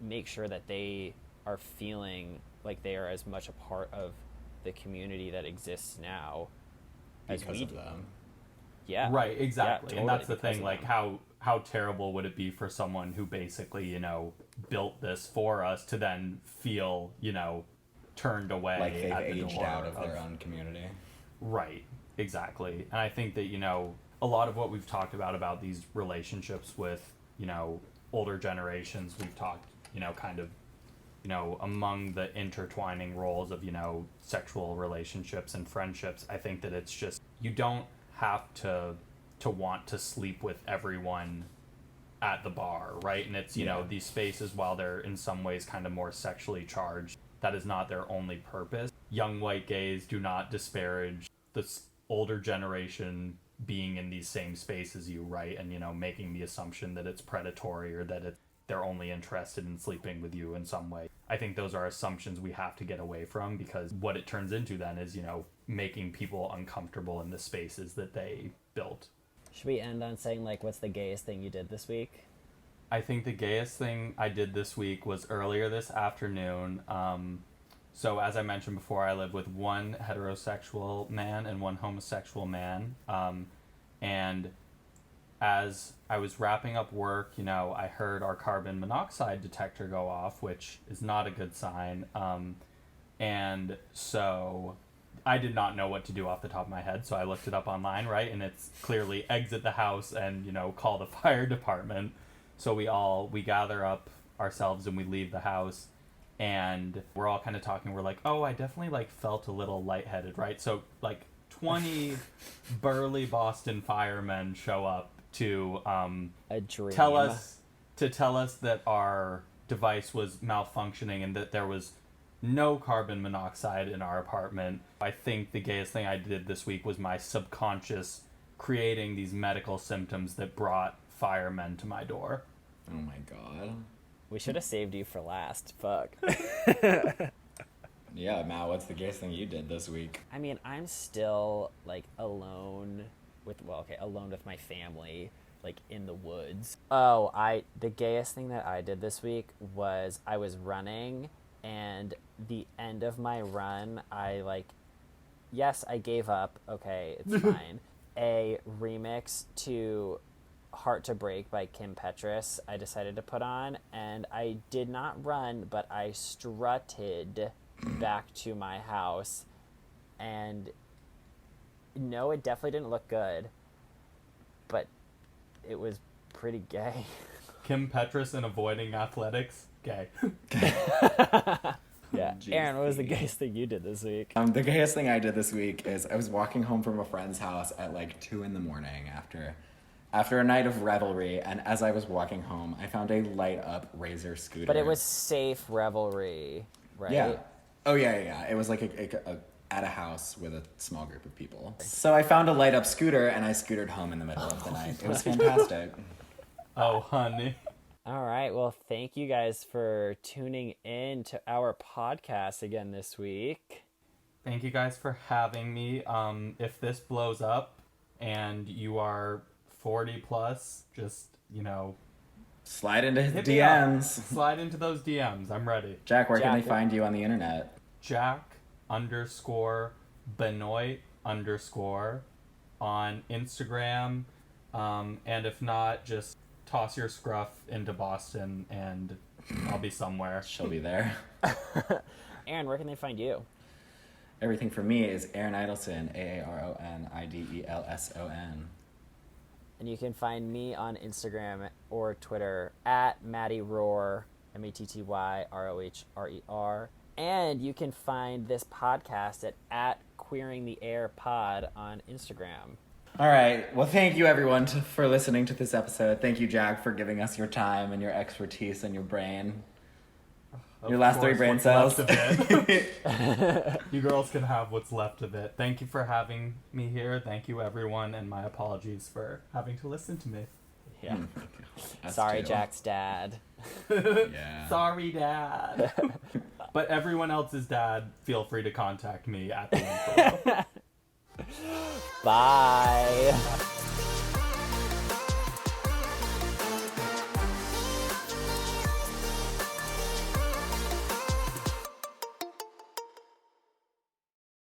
make sure that they are feeling like they are as much a part of the community that exists now as we do. Them. Yeah. Right, exactly. Yeah, totally, and that's the thing, them. like how terrible would it be for someone who basically, you know, built this for us to then feel, you know, turned away, like they've at the aged door out of their own community. Right, exactly. And I think that, you know, a lot of what we've talked about these relationships with, you know, older generations, we've talked, you know, kind of, you know, among the intertwining roles of, you know, sexual relationships and friendships. I think that it's just, you don't have to want to sleep with everyone at the bar, right? And it's, you know, these spaces, while they're in some ways kind of more sexually charged, that is not their only purpose. Young white gays do not disparage the older generation being in these same spaces as you, right? And, you know, making the assumption that it's predatory or that they're only interested in sleeping with you in some way. I think those are assumptions we have to get away from, because what it turns into then is, you know, making people uncomfortable in the spaces that they built. Should we end on saying, like, what's the gayest thing you did this week? I think the gayest thing I did this week was earlier this afternoon. So as I mentioned before, I live with one heterosexual man and one homosexual man. And as I was wrapping up work, I heard our carbon monoxide detector go off, which is not a good sign. And so I did not know what to do off the top of my head, so I looked it up online, right? And it's clearly exit the house and, call the fire department. So we gather up ourselves and we leave the house, and we're all kind of talking. We're like, oh, I definitely felt a little lightheaded, right? So 20 burly Boston firemen show up to a dream. tell us that our device was malfunctioning and that there was no carbon monoxide in our apartment. I think the gayest thing I did this week was my subconscious creating these medical symptoms that brought firemen to my door. Oh my god. We should have saved you for last. Fuck. Yeah, Matt, what's the gayest thing you did this week? I mean, I'm still alone with my family, in the woods. The gayest thing that I did this week was I was running, and the end of my run, I gave up. Okay, it's fine. A remix to Heart to Break by Kim Petras I decided to put on, and I did not run, but I strutted back to my house, and no, it definitely didn't look good, but it was pretty gay. Kim Petras and avoiding athletics, gay. Yeah. Aaron, what was the gayest thing you did this week? The gayest thing I did this week is I was walking home from a friend's house at 2 a.m. after a night of revelry, and as I was walking home, I found a light-up Razor scooter. But it was safe revelry, right? Yeah. Oh, yeah. It was at a house with a small group of people. So I found a light-up scooter, and I scootered home in the middle of the night. It was fantastic. Oh, honey. All right. Well, thank you guys for tuning in to our podcast again this week. Thank you guys for having me. If this blows up and you are 40 plus, just, Slide into his hit me up. DMs. Slide into those DMs. I'm ready. Jack, where can they find you on the internet? Jack_Benoit_ on Instagram. And if not, just toss your scruff into Boston and I'll be somewhere. She'll be there. Aaron, where can they find you? Everything for me is Aaron Idelson, AARONIDELSON. And you can find me on Instagram or Twitter at MattyRohr, MattyRohrer. And you can find this podcast at Queering the Air Pod on Instagram. All right. Well, thank you, everyone, for listening to this episode. Thank you, Jack, for giving us your time and your expertise and your brain. Your last 3 brain cells. You girls can have what's left of it. Thank you for having me here. Thank you, everyone, and my apologies for having to listen to me. Yeah. Sorry, too. Jack's dad. Yeah. Sorry, Dad. But everyone else's dad, feel free to contact me at the link below. Bye.